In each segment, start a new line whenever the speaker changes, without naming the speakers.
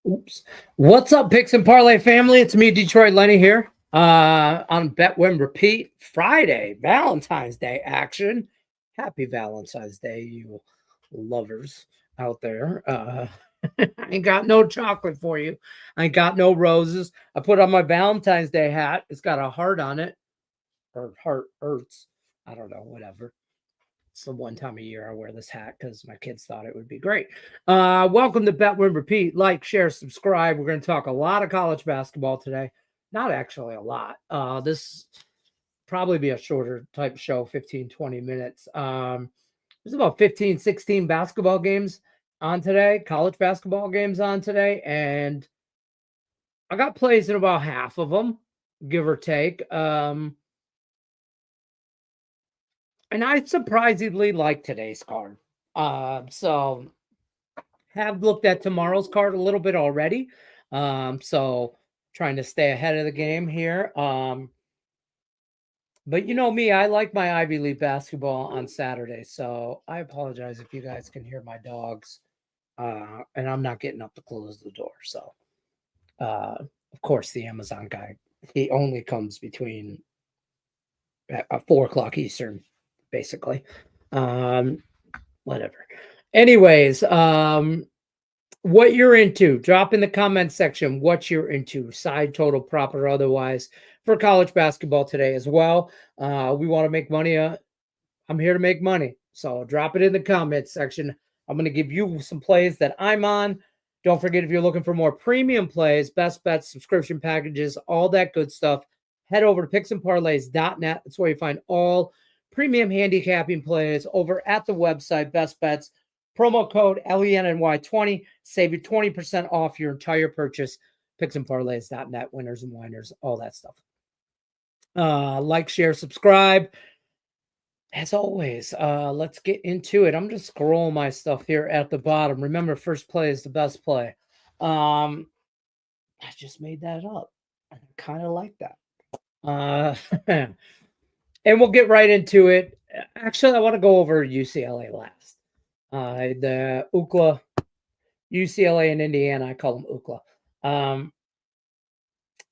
Oops. What's up, Picks and Parlay family? It's me, Detroit Lenny here. On Bet Win Repeat Friday, Valentine's Day action. Happy Valentine's Day, you lovers out there. I ain't got no chocolate for you. I ain't got no roses. I put on my Valentine's Day hat. It's got a heart on it, or heart hurts. I don't know, whatever. It's the one time a year I wear this hat because my kids thought it would be great. Welcome to Bet Win Repeat. Like, share, subscribe. We're going to talk a lot of college basketball today. Not actually a lot. This probably be a shorter type show, 15, 20 minutes. There's about 15, 16 basketball games on today, college basketball games on today, and I got plays in about half of them, give or take. And I surprisingly like today's card. So have looked at tomorrow's card a little bit already. So trying to stay ahead of the game here. But you know me, I like my Ivy League basketball on Saturday. So I apologize if you guys can hear my dogs. And I'm not getting up to close the door. So of course the Amazon guy, he only comes between 4 o'clock Eastern, basically. Whatever. Anyways, what you're into, drop in the comment section what you're into, side total, prop, or otherwise, for college basketball today as well. We want to make money. I'm here to make money. So drop it in the comment section. I'm going to give you some plays that I'm on. Don't forget, if you're looking for more premium plays, best bets, subscription packages, all that good stuff, head over to picksandparlays.net. That's where you find all premium handicapping plays over at the website, Best Bets. Promo code LENNY20, save you 20% off your entire purchase. Picksandparlays.net, winners and whiners, all that stuff. Like, share, subscribe. As always, let's get into it. I'm just scrolling my stuff here at the bottom. Remember, first play is the best play. I just made that up. I kind of like that. And we'll get right into it. Actually, I want to go over UCLA last. The UCLA, UCLA and Indiana, I call them UCLA.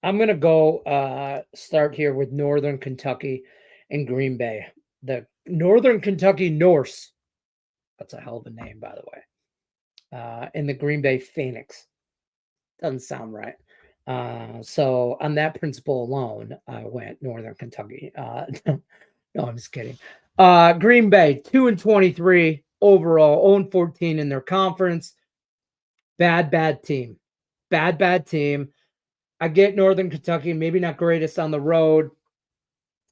I'm going to go start here with Northern Kentucky and Green Bay. The Northern Kentucky Norse. That's a hell of a name, by the way. And the Green Bay Phoenix. Doesn't sound right. So on that principle alone, I went Northern Kentucky. No, I'm just kidding. Green Bay, 2-23 overall, 0-14 in their conference. Bad team. Bad team. I get Northern Kentucky, maybe not greatest on the road,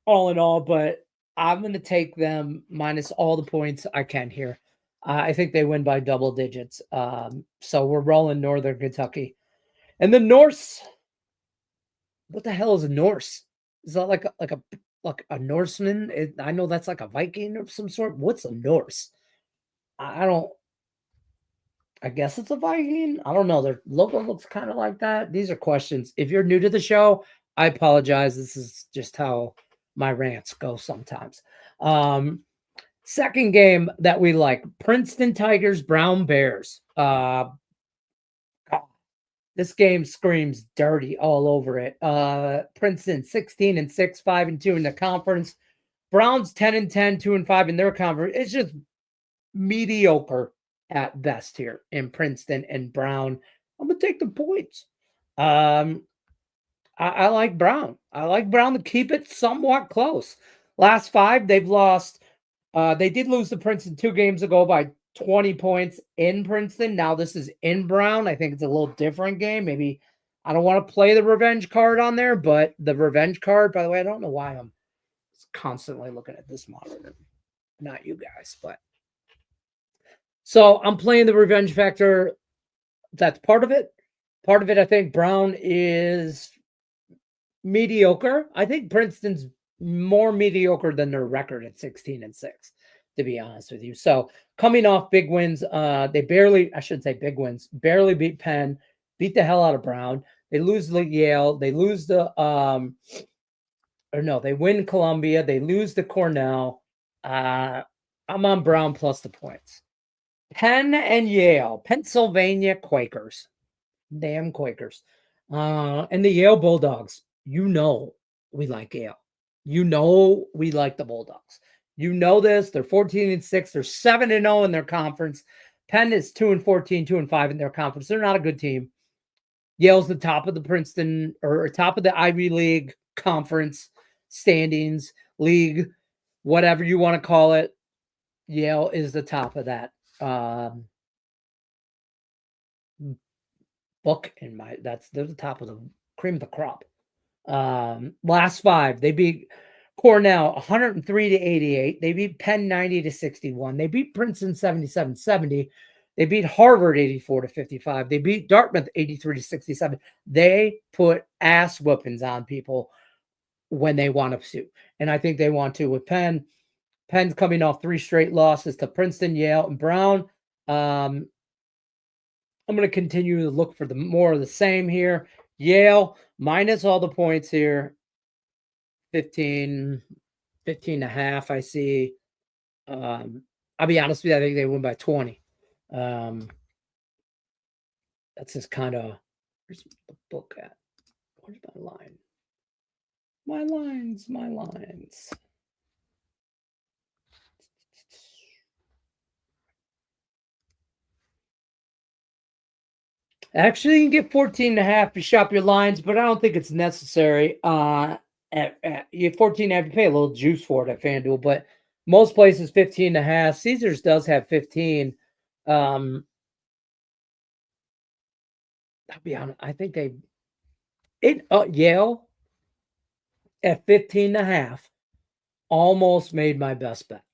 all in all, but I'm going to take them minus all the points I can here. I think they win by double digits. So we're rolling Northern Kentucky. And the Norse, what the hell is a Norse? Is that like a Norseman? I know that's like a Viking of some sort. What's a Norse? I guess it's a Viking. I don't know. Their logo looks kind of like that. These are questions. If you're new to the show, I apologize. This is just how my rants go sometimes. Second game that we like, Princeton Tigers, Brown Bears. This game screams dirty all over it. Princeton 16-6, 5-2 in the conference. Browns 10-10, 2-5 in their conference. It's just mediocre at best here in Princeton and Brown. I'm gonna take the points. I like Brown. I like Brown to keep it somewhat close. Last 5, they've lost. They did lose to Princeton 2 games ago by 20 points in Princeton. Now this is in Brown. I think it's a little different game. Maybe I don't want to play the revenge card on there, but the revenge card, by the way, I don't know why I'm constantly looking at this monitor. Not you guys, but so I'm playing the revenge factor. That's part of it. Part of it, I think Brown is mediocre. I think Princeton's more mediocre than their record at 16-6, to be honest with you. So coming off big wins, they barely, I shouldn't say big wins, barely beat Penn, beat the hell out of Brown. They lose to Yale. They lose the, they win Columbia. They lose to Cornell. I'm on Brown plus the points. Penn and Yale, Pennsylvania Quakers. Damn Quakers. And the Yale Bulldogs. You know we like Yale. You know we like the Bulldogs. You know this. They're 14-6. They're 7-0 in their conference. Penn is 2-14, 2-5 in their conference. They're not a good team. Yale's the top of the Princeton or top of the Ivy League conference standings, league, whatever you want to call it. Yale is the top of that book in my they're the top of the cream of the crop. Last 5, they beat Cornell 103-88. They beat Penn 90-61. They beat Princeton 77-70. They beat Harvard 84-55. They beat Dartmouth 83-67. They put ass whoopings on people when they want to. And I think they want to with Penn. Penn's coming off 3 straight losses to Princeton, Yale, and Brown. I'm going to continue to look for the more of the same here. Yale minus all the points here. 15 and a half, I see. I'll be honest with you, I think they win by 20. That's just kind of, where's the book at? Where's my line? My lines. Actually, you can get 14 and a half to shop your lines, but I don't think it's necessary. You 14 and a half, you pay a little juice for it at FanDuel, but most places 15 and a half. Caesars does have 15. I'll be honest, I think Yale at 15 and a half almost made my best bet.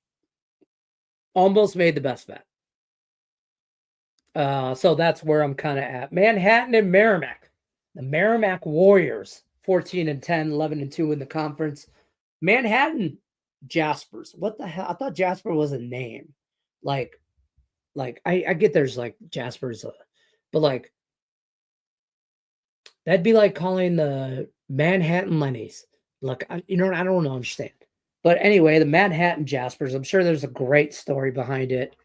Almost made the best bet. So that's where I'm kind of at. Manhattan and Merrimack. The Merrimack Warriors, 14-10, 11-2 in the conference. Manhattan Jaspers. What the hell? I thought Jasper was a name. Like I get there's like Jasper's, but like that'd be like calling the Manhattan Lenny's. Look, I don't understand. But anyway, the Manhattan Jaspers. I'm sure there's a great story behind it.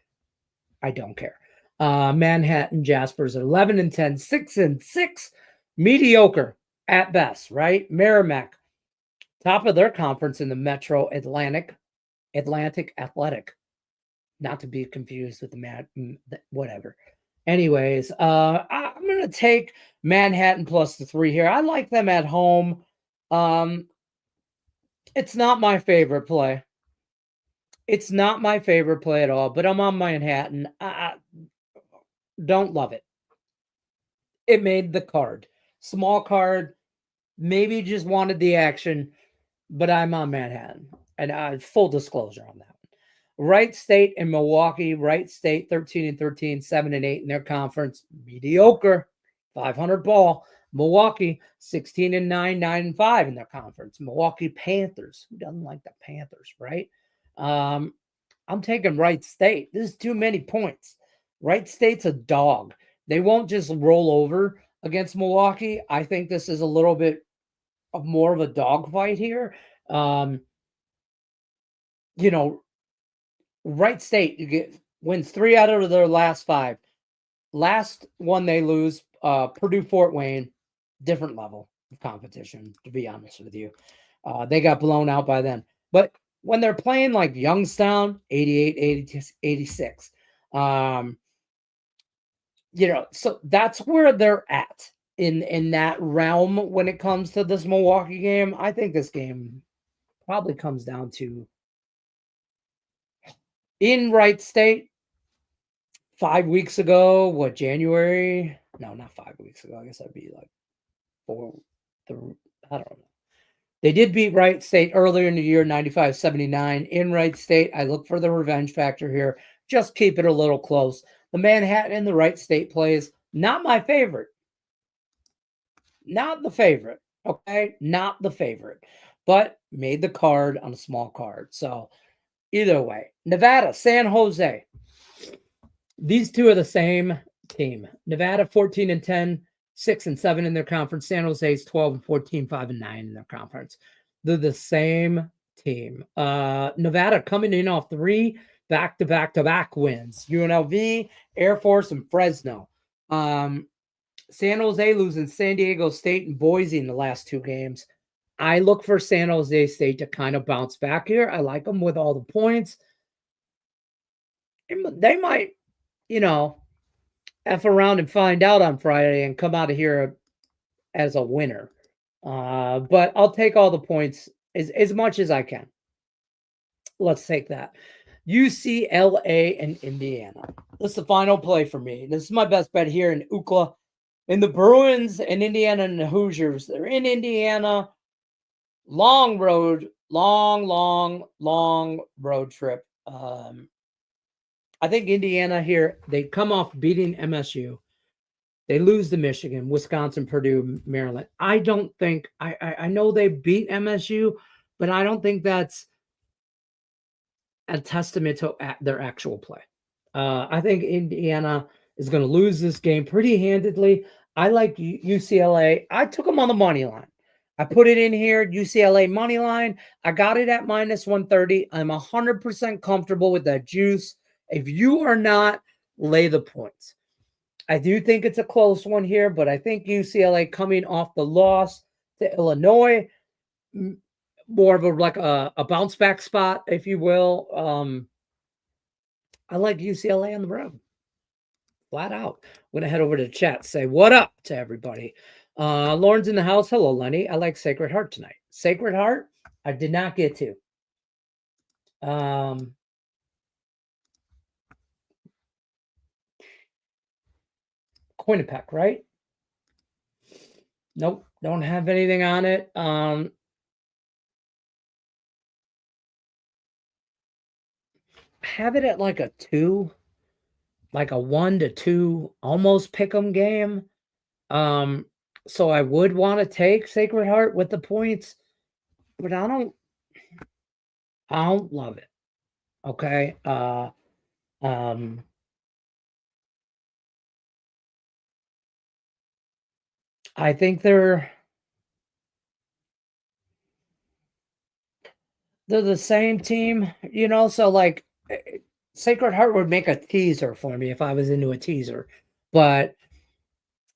I don't care. Manhattan Jaspers 11-10, 6-6, mediocre at best, right? Merrimack, top of their conference in the Metro Atlantic Athletic, not to be confused with whatever. Anyways, I'm gonna take Manhattan plus the 3 here. I like them at home. It's not my favorite play. It's not my favorite play at all, but I'm on Manhattan. Don't love it. It made the card. Small card. Maybe just wanted the action, but I'm on Manhattan. And full disclosure on that one. Wright State and Milwaukee. Wright State 13-13, 7-8 in their conference. Mediocre. 500 ball. Milwaukee 16-9, 9-5 in their conference. Milwaukee Panthers. Who doesn't like the Panthers, right? I'm taking Wright State. This is too many points. Wright State's a dog. They won't just roll over against Milwaukee. I think this is a little bit of more of a dogfight here. Wright State wins 3 out of their last 5. Last one they lose, Purdue Fort Wayne, different level of competition, to be honest with you. They got blown out by them. But when they're playing like Youngstown, 88, 86, so that's where they're at in that realm when it comes to this Milwaukee game. I think this game probably comes down to in Wright State 5 weeks ago, January? No, not 5 weeks ago. I guess that'd be like 4, I don't know. They did beat Wright State earlier in the year, 95-79 in Wright State. I look for the revenge factor here. Just keep it a little close. The Manhattan and the Wright State plays, not my favorite. Not the favorite, okay? Not the favorite. But made the card on a small card. So either way. Nevada, San Jose. These two are the same team. Nevada 14-10. 6-7 in their conference. San Jose is 12-14, 5-9 in their conference. They're the same team. Nevada coming in off 3 back-to-back wins. UNLV, Air Force, and Fresno. San Jose losing San Diego State and Boise in the last 2 games. I look for San Jose State to kind of bounce back here. I like them with all the points. They might, you know, F around and find out on Friday and come out of here as a winner. But I'll take all the points as much as I can. Let's take that. UCLA and Indiana. This is the final play for me. This is my best bet here in UCLA. In the Bruins and Indiana and the Hoosiers, they're in Indiana. Long road, long road trip. I think Indiana here, they come off beating MSU. They lose to Michigan, Wisconsin, Purdue, Maryland. I don't think, I know they beat MSU, but I don't think that's a testament to their actual play. I think Indiana is going to lose this game pretty handedly. I like UCLA. I took them on the money line. I put it in here, UCLA money line. I got it at -130. I'm 100% comfortable with that juice. If you are not, lay the points. I do think it's a close one here, but I think UCLA coming off the loss to Illinois, more of a bounce back spot, if you will. I like UCLA on the road. Flat out. I'm going to head over to the chat, say what up to everybody. Lauren's in the house. Hello, Lenny. I like Sacred Heart tonight. Sacred Heart, I did not get to. Quinnipiac, right? Nope, don't have anything on it. Have it at like a 2, like a 1-2, almost pick 'em game. So I would want to take Sacred Heart with the points, but I don't love it. Okay. I think they're the same team, so like Sacred Heart would make a teaser for me if I was into a teaser, but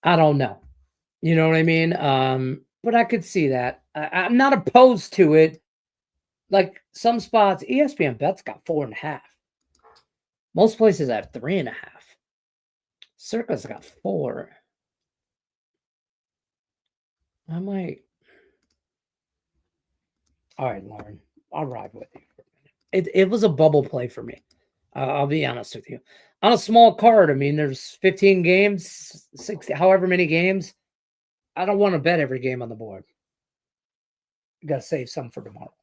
I don't know. You know what I mean? But I could see that. I'm not opposed to it. Like some spots, ESPN Bet's got 4.5. Most places have 3.5. Circa's got 4. I might. All right, Lauren, I'll ride with you for a minute. It was a bubble play for me. I'll be honest with you. On a small card, I mean, there's 15 games, 60, however many games. I don't want to bet every game on the board. Got to save some for tomorrow.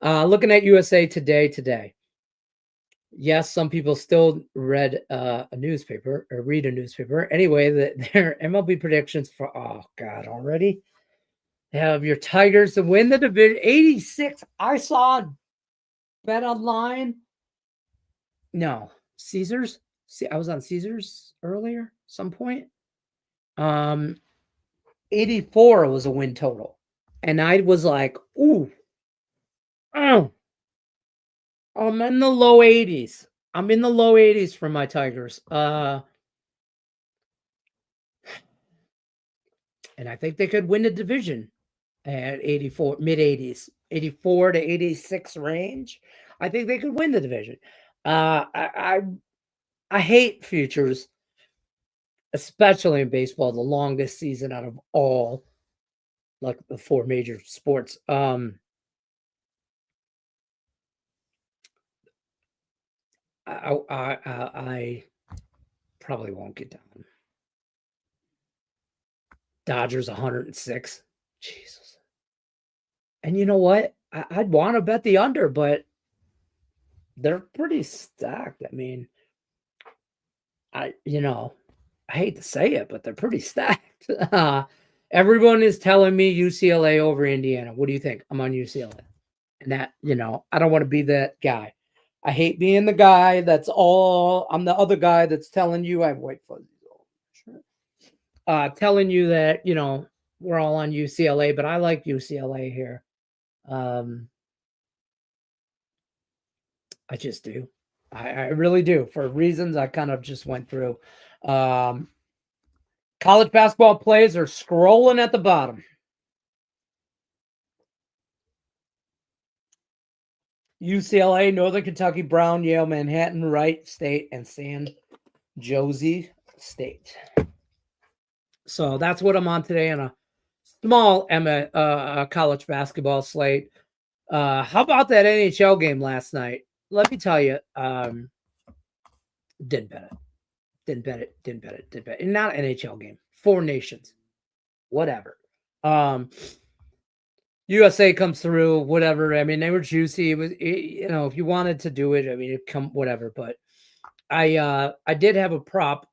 Looking at USA Today. Yes, some people still read a newspaper or read a newspaper. Anyway, their MLB predictions for, oh, God, already? They have your Tigers to win the division. 86. I saw Bet Online. No, Caesars. See, I was on Caesars earlier, some point. 84 was a win total. And I was like, ooh. Oh. I'm in the low 80s. I'm in the low 80s for my Tigers. And I think they could win the division at 84, mid 80s, 84 to 86 range. I think they could win the division. I hate futures, especially in baseball, the longest season out of all, like the 4 major sports. I probably won't get down. Dodgers 106. Jesus. And you know what? I'd want to bet the under, but they're pretty stacked. I mean, I hate to say it, but they're pretty stacked. Everyone is telling me UCLA over Indiana. What do you think? I'm on UCLA. And that, I don't want to be that guy. I hate being the guy I'm the other guy that's telling you I have white fuzzies. Telling you that, we're all on UCLA, but I like UCLA here. I just do. I really do, for reasons I kind of just went through. College basketball plays are scrolling at the bottom. UCLA, Northern Kentucky, Brown, Yale, Manhattan, Wright State, and San Jose State. So that's what I'm on today on a small college basketball slate. How about that NHL game last night? Let me tell you, didn't bet it. Didn't bet it. Didn't bet it. Didn't bet it. Not an NHL game. Four nations. Whatever. USA comes through. Whatever. I mean, they were juicy. It was, if you wanted to do it, I mean, it come whatever. But I did have a prop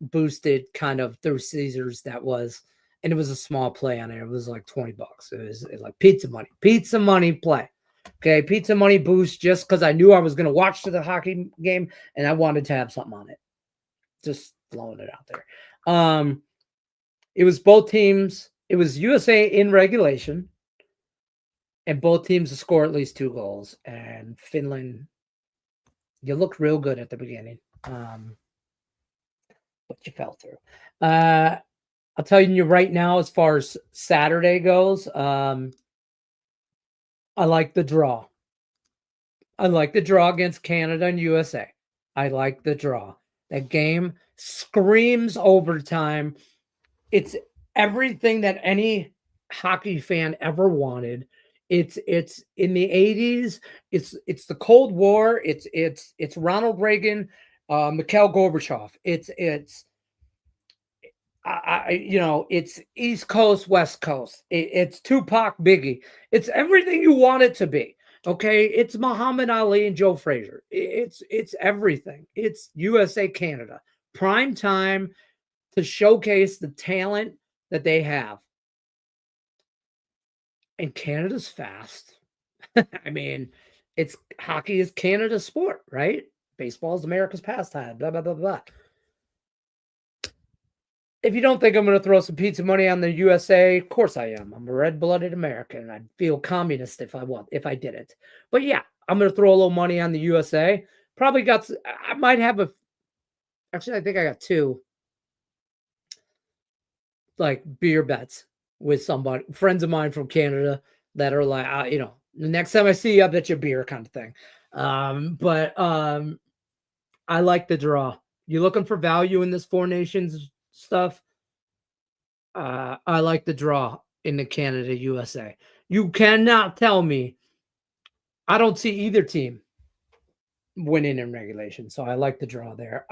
boosted kind of through Caesars and it was a small play on it. It was like $20. It was like pizza money play. Okay, pizza money boost just because I knew I was going to watch the hockey game and I wanted to have something on it. Just throwing it out there. It was both teams. It was USA in regulation, and both teams to score at least 2 goals. And Finland, you looked real good at the beginning, but you fell through. I'll tell you right now, as far as Saturday goes, I like the draw. I like the draw against Canada and USA. I like the draw. That game screams overtime. It's everything that any hockey fan ever wanted. It's in the 80s. It's the Cold War. It's Ronald Reagan, Mikhail Gorbachev. It's East Coast, West Coast. It's Tupac, Biggie. It's everything you want it to be. Okay, it's Muhammad Ali and Joe Frazier. It's everything. It's USA Canada prime time to showcase the talent that they have. And Canada's fast. I mean, hockey is Canada's sport, right? Baseball is America's pastime. Blah blah blah blah. If you don't think I'm going to throw some pizza money on the USA, of course I am. I'm a red-blooded American, and I'd feel communist if I didn't. But yeah, I'm going to throw a little money on the USA. I might have actually, I think I got 2 like beer bets with somebody, friends of mine from Canada that are like, the next time I see you, I bet you beer kind of thing. But I like the draw. You looking for value in this Four Nations stuff? I like the draw in the Canada USA. You cannot tell me. I don't see either team winning in regulation, so I like the draw there.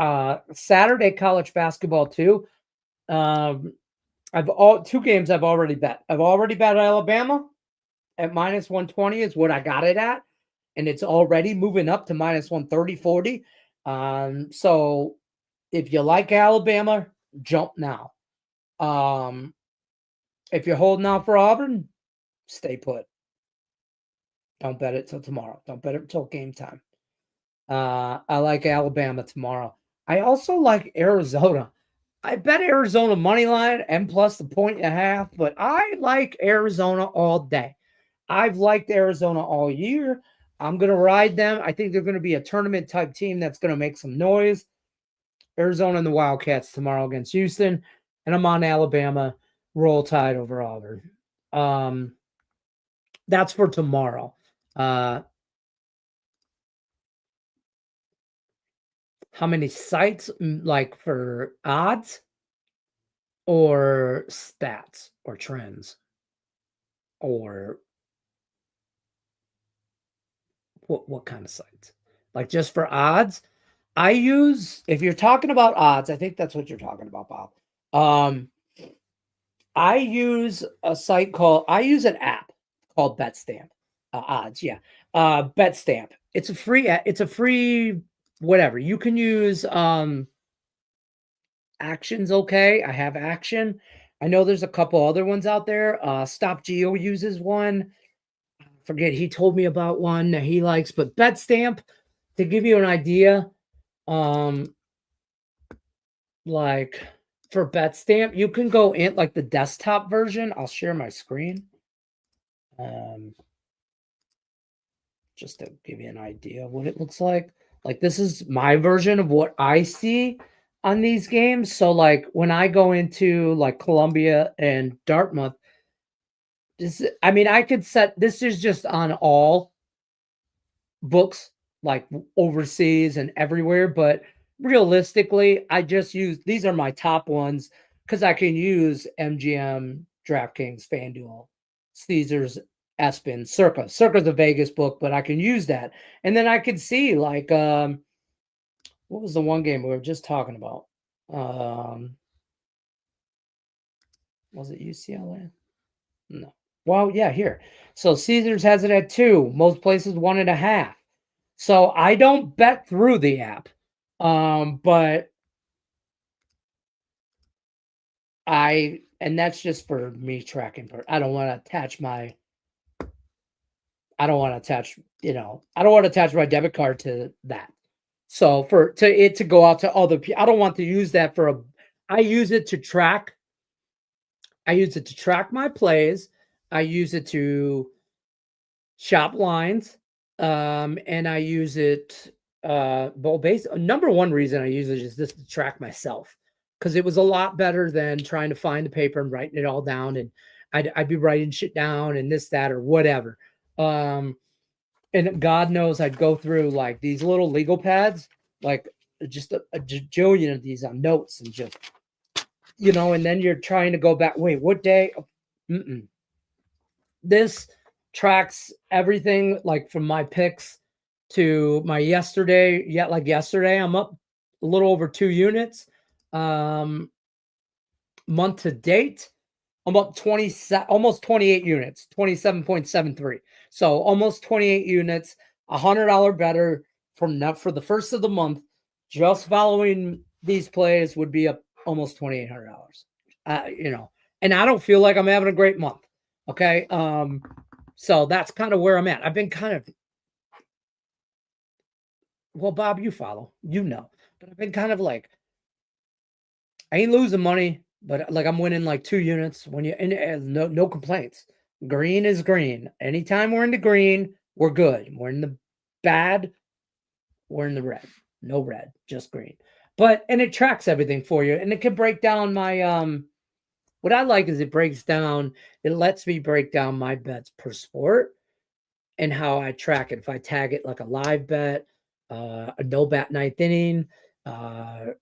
Saturday college basketball too. Two games I've already bet. I've already bet Alabama at minus 120 is what I got it at, and it's already moving up to minus 130, 40. So if you like Alabama, jump now. If you're holding out for Auburn, stay put. Don't bet it till tomorrow. Don't bet it till game time. I like Alabama tomorrow. I also like Arizona. I bet Arizona money line and plus the 1.5, but I like Arizona all day. I've liked Arizona all year. I'm going to ride them. I think they're going to be a tournament type team that's going to make some noise. Arizona and the Wildcats tomorrow against Houston, and I'm on Alabama. Roll Tide over Auburn. That's for tomorrow. How many sites, like for odds or stats or trends or what kind of sites? Like just for odds? If you're talking about odds, I think that's what you're talking about, Bob. I use an app called BetStamp. Odds, yeah. BetStamp. It's a free whatever. You can use Action's okay. I have Action. I know there's a couple other ones out there. Stop Geo uses one. Forget, he told me about one that he likes, but BetStamp, to give you an idea, like for BetStamp, you can go in like the desktop version. I'll share my screen. Just to give you an idea of what it looks like. Like, this is my version of what I see on these games. So, like, when I go into, like, Columbia and Dartmouth, I mean, I could set this is just on all books, like, overseas and everywhere, but realistically, I just use these are my top ones because I can use MGM, DraftKings, FanDuel, Caesars, Aspen, Circa. Circa's a Vegas book, but I can use that. And then I could see, like, what was the one game we were just talking about? Was it UCLA? No. Well, yeah, here. So Caesars has it at 2. Most places 1.5. So I don't bet through the app. But and that's just for me tracking. I don't want to attach my I don't want to attach, I don't want to attach my debit card to that. So to go out to other people, I don't want to use that I use it to track. I use it to track my plays. I use it to shop lines. And I use it, number one reason I use it is just to track myself, because it was a lot better than trying to find the paper and writing it all down. And I'd be writing shit down and this, that, or whatever. And God knows I'd go through like these little legal pads, like just a jillion of these on notes, and just, and then you're trying to go back. Wait, what day? Mm-mm. This tracks everything, like from my picks to my yesterday. Yeah, like yesterday, I'm up a little over 2 units. Month to date, I'm up almost 28 units, 27.73. So almost 28 units, $100 better for the first of the month. Just following these plays would be up almost $2,800. And I don't feel like I'm having a great month. Okay. So that's kind of where I'm at. I've been well, Bob, you follow, but I've been kind of like, I ain't losing money, but like I'm winning like 2 units and no complaints. Green is green. Anytime we're in the green, we're good. We're in the bad, we're in the red. No red, just green. And it tracks everything for you, and it can break down my what I like is it lets me break down my bets per sport and how I track it. If I tag it like a live bet, a no bat ninth inning, a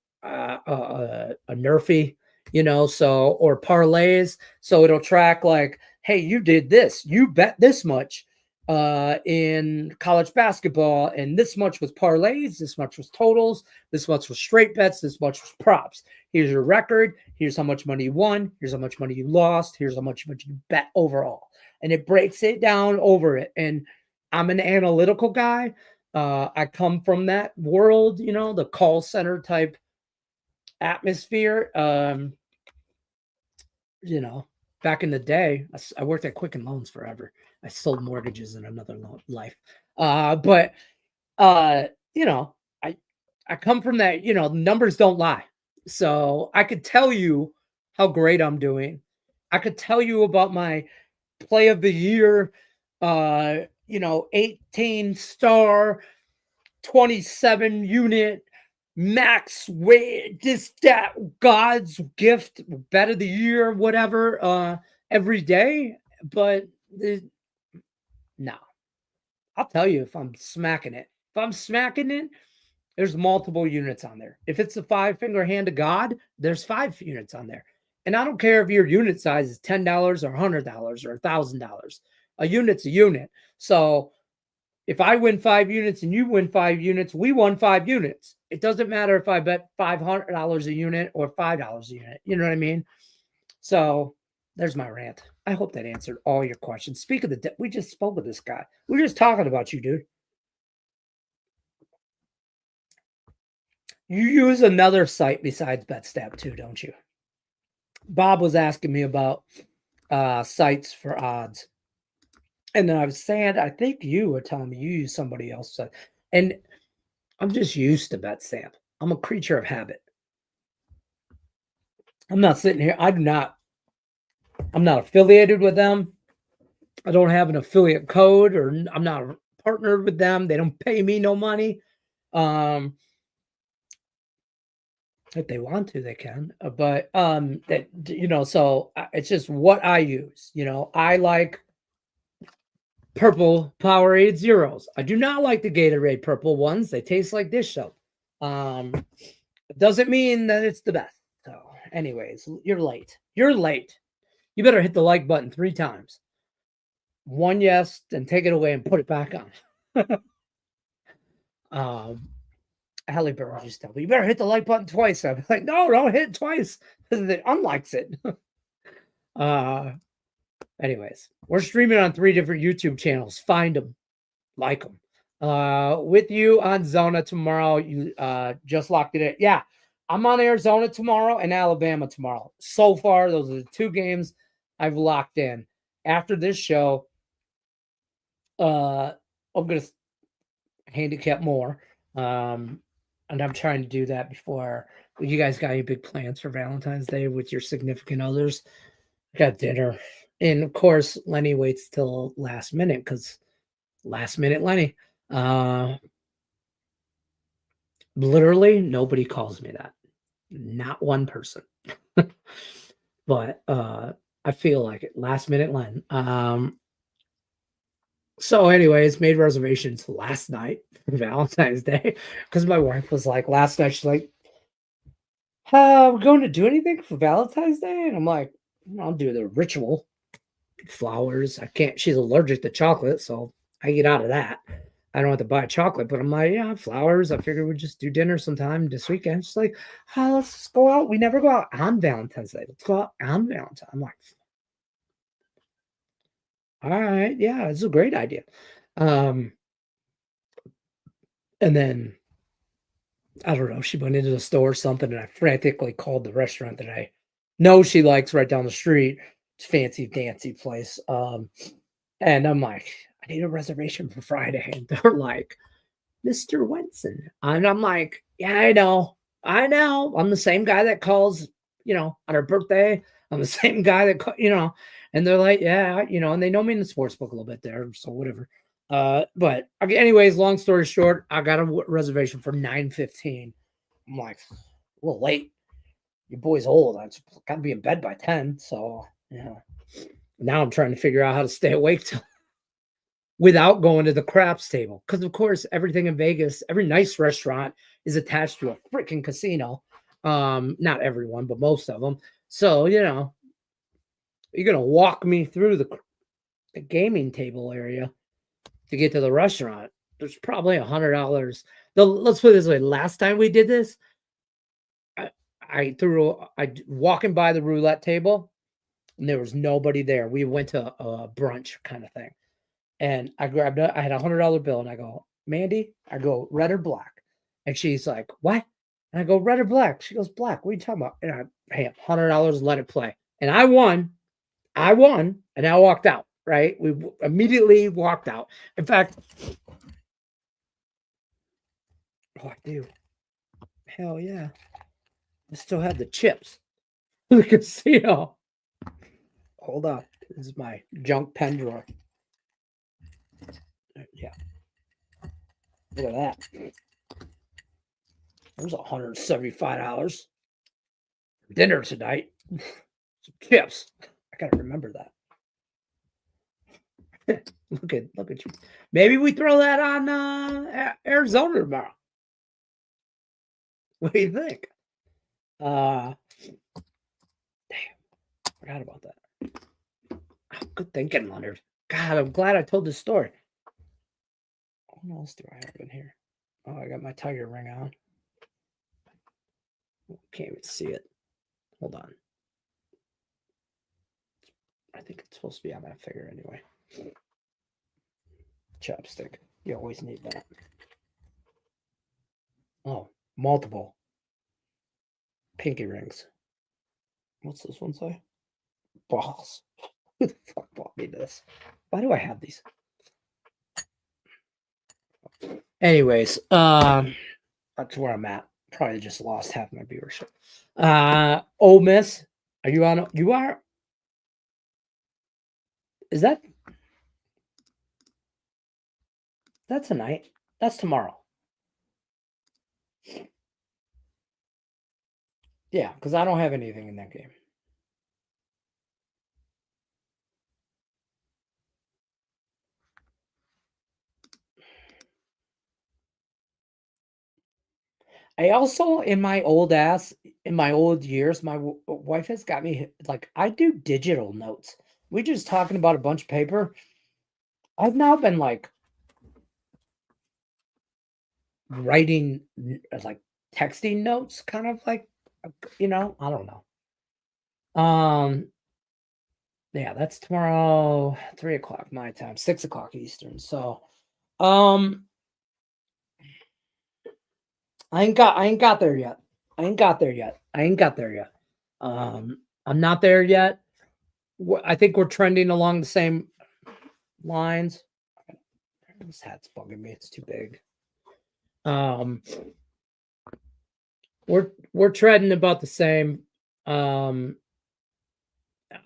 nerfy, or parlays. So it'll track like, hey, you did this, you bet this much in college basketball, and this much was parlays, this much was totals, this much was straight bets, this much was props. Here's your record. Here's how much money you won. Here's how much money you lost. Here's how much you bet overall. And it breaks it down over it. And I'm an analytical guy. I come from that world, the call center type atmosphere. Back in the day, I worked at Quicken Loans forever. I sold mortgages in another life. But I come from that, numbers don't lie. So I could tell you how great I'm doing. I could tell you about my play of the year, 18 star, 27 unit, max weight, this, that, God's gift, bet of the year, whatever, every day. But no, I'll tell you if I'm smacking it. If I'm smacking it, there's multiple units on there. If it's a 5-finger hand of God, there's 5 units on there. And I don't care if your unit size is $10 or $100 or $1,000. A unit's a unit. So if I win 5 units and you win 5 units, we won 5 units. It doesn't matter if I bet $500 a unit or $5 a unit. You know what I mean? So there's my rant. I hope that answered all your questions. Speak of we just spoke with this guy. We were just talking about you, dude. You use another site besides BetStab too, don't you? Bob was asking me about sites for odds. And then I was saying, I think you were telling me you use somebody else. And I'm just used to BetStamp. I'm a creature of habit. I'm not sitting here. I'm not affiliated with them. I don't have an affiliate code, or I'm not partnered with them. They don't pay me no money. If they want to, they can. But that so it's just what I use. I like purple Powerade Zeros. I do not like the Gatorade purple ones. They taste like dish soap. It doesn't mean that it's the best. So, anyways, you're late. You're late. You better hit the like button 3 times. 1 yes, then take it away and put it back on. Halle Berry just tell me, you better hit the like button twice. I'm like, no, don't hit it twice because it unlikes it. Anyways, we're streaming on 3 different YouTube channels. Find them, like them. With you on Zona tomorrow. You just locked it in. Yeah, I'm on Arizona tomorrow and Alabama tomorrow. So far, those are the 2 games I've locked in. After this show, I'm gonna handicap more. And I'm trying to do that before. You guys got any big plans for Valentine's Day with your significant others? Got dinner. And of course, Lenny waits till last minute because last minute Lenny. Literally nobody calls me that. Not one person. But I feel like it. Last minute Len. So anyways, made reservations last night for Valentine's Day because my wife was like, last night, she's like, we're going to do anything for Valentine's Day? And I'm like, I'll do the ritual. Flowers. I can't, she's allergic to chocolate, so I get out of that. I don't have to buy chocolate, but I'm like, yeah, flowers. I figured we'd just do dinner sometime this weekend. She's like, let's just go out. We never go out on Valentine's Day. Let's go out on Valentine's. I'm like, all right, yeah, it's a great idea. And then I don't know, she went into the store or something, and I frantically called the restaurant that I know she likes right down the street. It's fancy dancy place. And I'm like, I need a reservation for Friday. And they're like, Mr. Wenson. And I'm like, yeah, I know. I know. I'm the same guy that calls, on her birthday. I'm the same guy that, and they're like, yeah, and they know me in the sports book a little bit there. So whatever. But okay, anyways, long story short, I got a reservation for 9:15. I'm like, a little late. Your boy's old. I got to be in bed by 10. So, now I'm trying to figure out how to stay awake till without going to the craps table. Because, of course, everything in Vegas, every nice restaurant is attached to a freaking casino. Not everyone, but most of them. So, you're going to walk me through the gaming table area to get to the restaurant. There's probably $100. Let's put it this way. Last time we did this, I walking by the roulette table, and there was nobody there. We went to a brunch kind of thing. And I had $100 bill, and I go, Mandy, I go, red or black? And she's like, what? And I go, red or black? She goes, black. What are you talking about? And I hey, $100, let it play. And I won, and I walked out, right? We immediately walked out. In fact, I do. Hell yeah. I still have the chips. The casino. Hold on. This is my junk pen drawer. Yeah. Look at that. There's $175 for dinner tonight. Some chips. I gotta remember that. Look at you. Maybe we throw that on Arizona tomorrow. What do you think? Damn, forgot about that. Oh, good thinking, Leonard. God, I'm glad I told this story. What else do I have in here? Oh, I got my tiger ring on. Can't even see it. Hold on. I think it's supposed to be on that figure anyway. Chopstick. You always need that. Oh, multiple pinky rings. What's this one say? Balls. Who the fuck bought me this? Why do I have these? Anyways, that's where I'm at. Probably just lost half my viewership. Ole Miss. Are you on? You are? Is that tonight? That's tomorrow. Yeah, because I don't have anything in that game. I also, in my old years, my wife has got me like I do digital notes. We just talking about a bunch of paper. I've now been like writing, like texting notes, kind of like, I don't know. Yeah, that's tomorrow, 3 o'clock my time, 6 o'clock Eastern. So, um, I ain't got there yet. I ain't got there yet. I ain't got there yet. I'm not there yet. I think we're trending along the same lines. This hat's bugging me. It's too big. Um, we're treading about the same. Um, uh,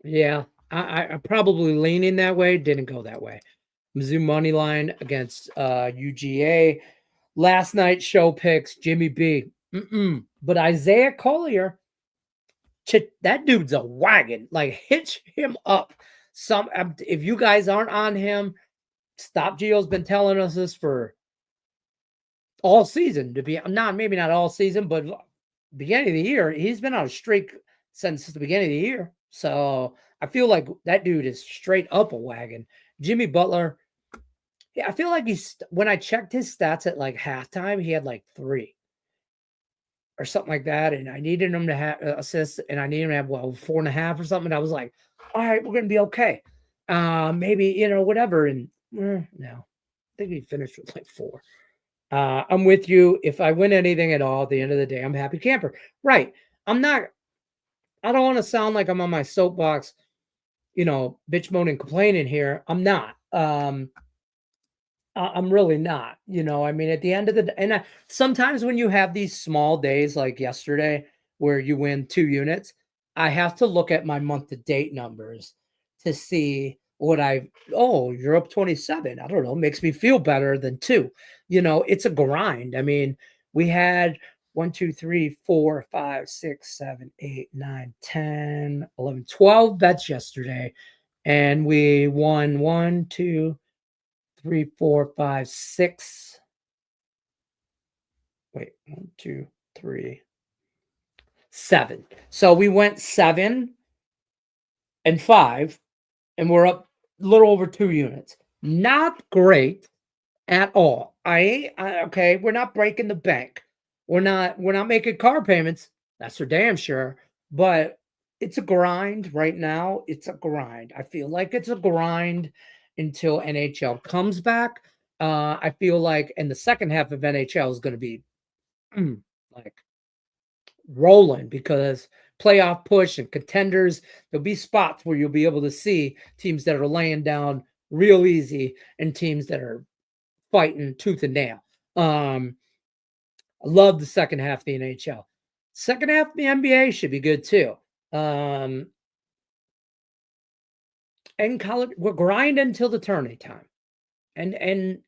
yeah, I probably leaning that way. Didn't go that way. Mizzou money line against UGA. Last night show picks Jimmy B. But Isaiah Collier, that dude's a wagon. Like hitch him up. If you guys aren't on him, Stop Geo's been telling us this for all season. To be not maybe not all season, but beginning of the year, he's been on a streak since the beginning of the year. So I feel like that dude is straight up a wagon. Jimmy Butler, yeah, I feel like when I checked his stats at like halftime, he had like 3 or something like that. And I needed him to have assists, and I needed him to have 4.5 or something. And I was like, all right, we're gonna be okay. Maybe, whatever. And no, I think he finished with like 4. I'm with you. If I win anything at all at the end of the day, I'm a happy camper. Right. I don't want to sound like I'm on my soapbox, bitch moaning complaining here. I'm not. I'm really not. I mean, at the end of the day, and sometimes when you have these small days like yesterday where you win 2 units, I have to look at my month to date numbers to see you're up 27. I don't know, makes me feel better than 2. It's a grind. I mean, we had 1, 2, 3, 4, 5, 6, 7, 8, 9, 10, 11, 12 bets yesterday. And we won 1, 2, 3, 4, 5, 6. Wait, 1, 2, 3, 7. So we went 7 and 5, and we're up a little over 2 units. Not great at all. Okay. We're not breaking the bank. We're not making car payments. That's for damn sure. But it's a grind right now. It's a grind. I feel like it's a grind until NHL comes back. I feel like in the second half of NHL is going to be like rolling because playoff push and contenders, there'll be spots where you'll be able to see teams that are laying down real easy and teams that are fighting tooth and nail. I love the second half of the NHL. Second half of the NBA should be good too. And college, we're grinding until the tourney time, and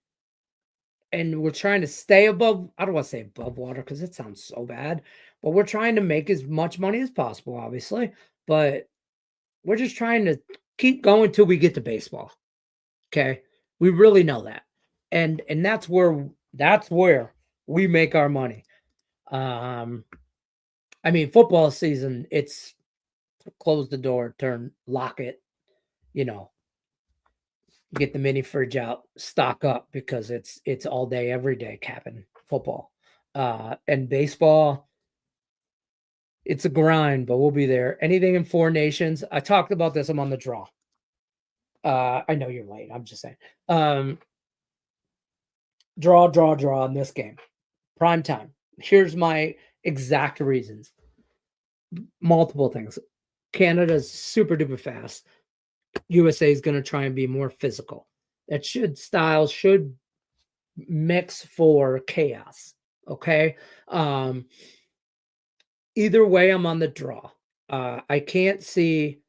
we're trying to stay above. I don't want to say above water because it sounds so bad, but we're trying to make as much money as possible, obviously. But we're just trying to keep going till we get to baseball. Okay, we really know that, and that's where we make our money. I mean, football season, it's close the door, lock it, you know, get the mini fridge out, stock up because it's all day, every day capping football. And baseball, it's a grind, but we'll be there. Anything in 4 nations. I talked about this. I'm on the draw. I know you're late. I'm just saying. Draw in this game. Prime time. Here's my exact reasons. Multiple things. Canada's super duper fast. USA is going to try and be more physical. Styles should mix for chaos. Okay. Either way, I'm on the draw. I can't see.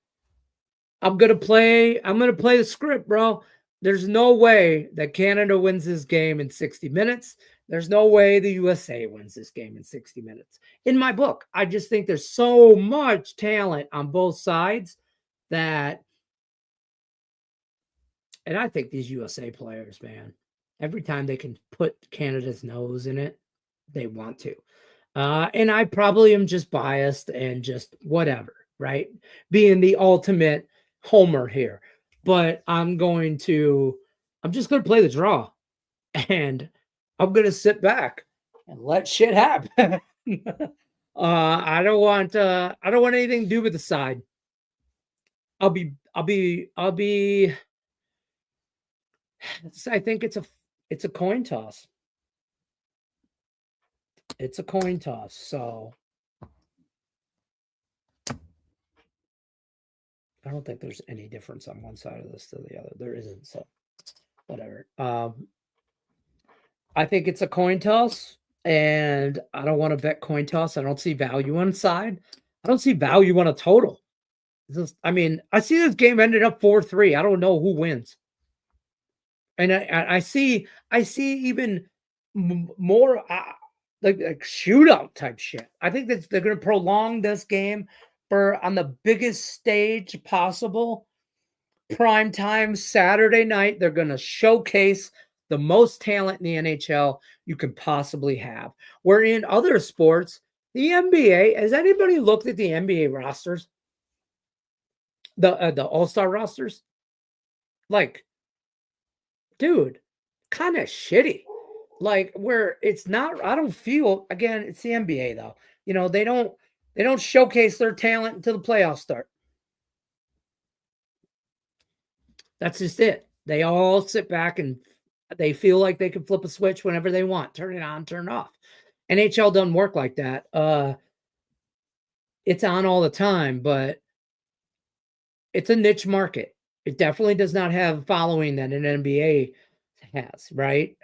I'm gonna play the script, bro. There's no way that Canada wins this game in 60 minutes. There's no way the USA wins this game in 60 minutes. In my book, I just think there's so much talent on both sides that, and I think these USA players, man, every time they can put Canada's nose in it, they want to. And I probably am just biased and just whatever, right? Being the ultimate homer here. But I'm just going to play the draw. And I'm going to sit back and let shit happen. I don't want anything to do with the side. I think it's a coin toss. It's a coin toss. So I don't think there's any difference on one side of this to the other. There isn't. So whatever. I think it's a coin toss, and I don't want to bet coin toss. I don't see value on side. I don't see value on a total. I see this game ended up 4-3. I don't know who wins. And I see even more like shootout type shit. I think that they're going to prolong this game on the biggest stage possible. Prime time Saturday night. They're going to showcase the most talent in the NHL you can possibly have. Where in other sports, the NBA, has anybody looked at the NBA rosters? The All-Star rosters? Like, dude, kind of shitty. Like, where it's not, I don't feel, again, it's the NBA though. You know, they don't showcase their talent until the playoffs start. That's just it. They all sit back and they feel like they can flip a switch whenever they want, turn it on, turn it off. NHL doesn't work like that. It's on all the time, but it's a niche market. It definitely does not have following that an NBA has, right?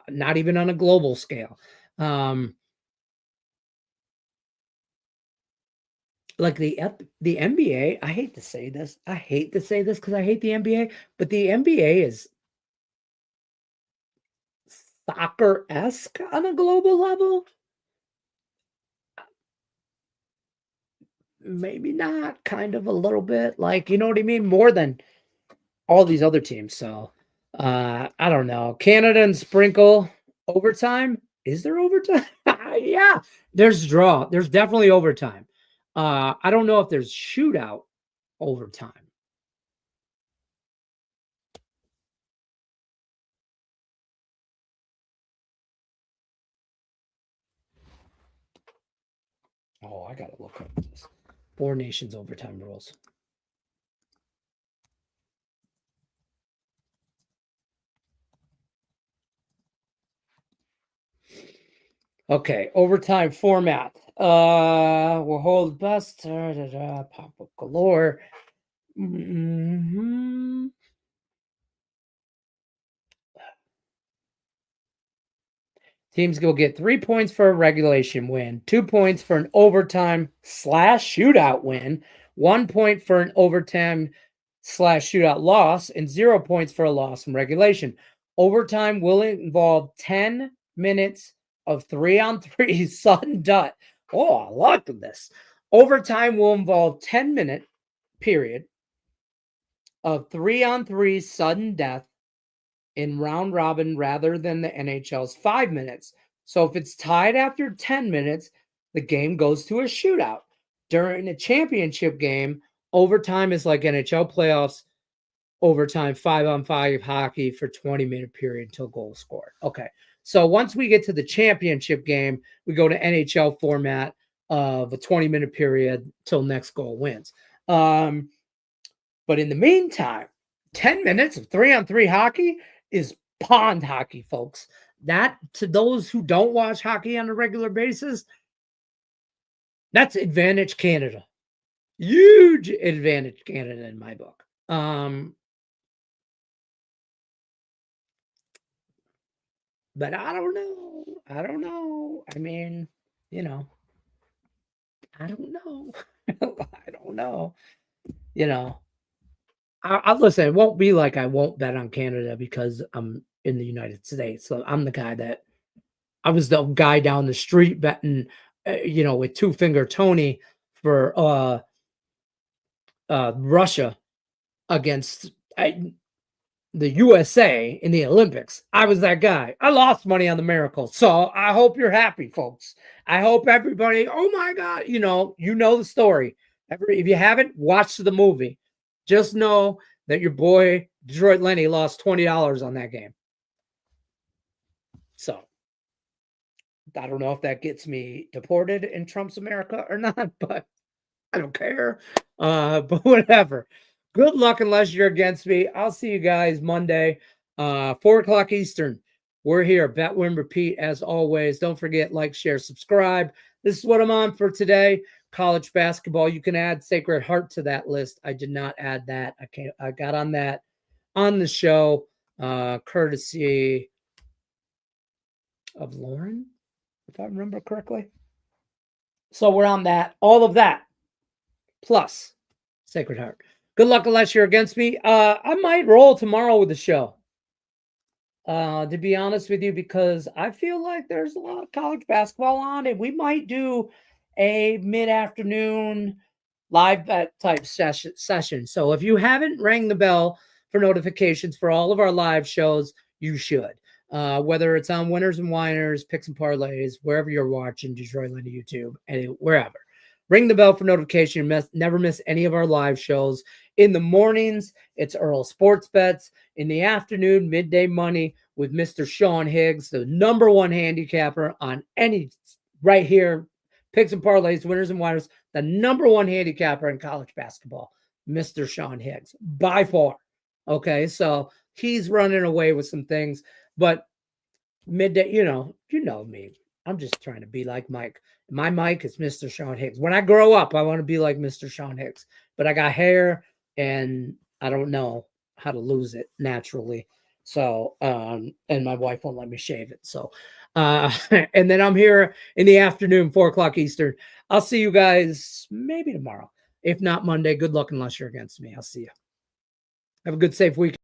Not even on a global scale. Like the NBA, I hate to say this. I hate to say this because I hate the NBA, but the NBA is soccer-esque on a global level. Maybe not, kind of a little bit, like, you know what I mean? More than all these other teams. So I don't know. Canada and sprinkle overtime. Is there overtime? Yeah, there's draw. There's definitely overtime. I don't know if there's shootout overtime. Oh, I gotta look up this. 4 nations overtime rules. Okay, overtime format. We'll hold best. Pop up galore. Teams will get 3 points for a regulation win, 2 points for an overtime / shootout win, 1 point for an overtime / shootout loss, and 0 points for a loss in regulation. Overtime will involve 10 minutes of 3-on-3 sudden death. Oh, I like this. Overtime will involve 10-minute period of 3-on-3 sudden death in round robin rather than the NHL's 5 minutes. So if it's tied after 10 minutes, the game goes to a shootout. During a championship game, overtime is like NHL playoffs, overtime 5-on-5 hockey for 20-minute period until goal scored. Okay. So once we get to the championship game, we go to NHL format of a 20-minute period till next goal wins. But in the meantime, 10 minutes of 3-on-3 hockey is pond hockey, folks. That, to those who don't watch hockey on a regular basis, that's advantage Canada. Huge advantage Canada in my book. But I don't know. I mean, you know, I don't know. I don't know. You know, I listen, it won't be like I won't bet on Canada because I'm in the United States. So I'm the guy that I was the guy down the street betting, with Two Finger Tony for Russia against the USA in the Olympics. I was that guy. I lost money on the miracle. So I hope you're happy, folks. I hope everybody, oh my God, you know the story. If you haven't watched the movie, just know that your boy Detroit Lenny lost $20 on that game. So I don't know if that gets me deported in Trump's America or not, but I don't care. But whatever. Good luck unless you're against me. I'll see you guys Monday, 4 o'clock Eastern. We're here. Bet, win, repeat as always. Don't forget, like, share, subscribe. This is what I'm on for today. College basketball. You can add Sacred Heart to that list. I did not add that. I got on that on the show, courtesy of Lauren, if I remember correctly. So we're on that. All of that. Plus Sacred Heart. Good luck unless you're against me. I might roll tomorrow with the show. To be honest with you, because I feel like there's a lot of college basketball on it. We might do a mid-afternoon live bet type session. So if you haven't rang the bell for notifications for all of our live shows, you should. Whether it's on Winners and Winers, Picks and Parlays, wherever you're watching, Detroit Lenny YouTube, and wherever. Ring the bell for notification. Never miss any of our live shows. In the mornings, it's Earl Sports Bets. In the afternoon, Midday Money with Mr. Sean Higgs, the #1 handicapper on any right here. Picks and Parlays, Winners and Winers, the #1 handicapper in college basketball, Mr. Sean Higgs, by far. Okay, so he's running away with some things, but midday, you know me. I'm just trying to be like Mike. My Mike is Mr. Sean Higgs. When I grow up, I want to be like Mr. Sean Higgs, but I got hair and I don't know how to lose it naturally. So, and my wife won't let me shave it. So, and then I'm here in the afternoon, 4 o'clock Eastern. I'll see you guys maybe tomorrow. If not Monday, good luck unless you're against me. I'll see you. Have a good, safe week.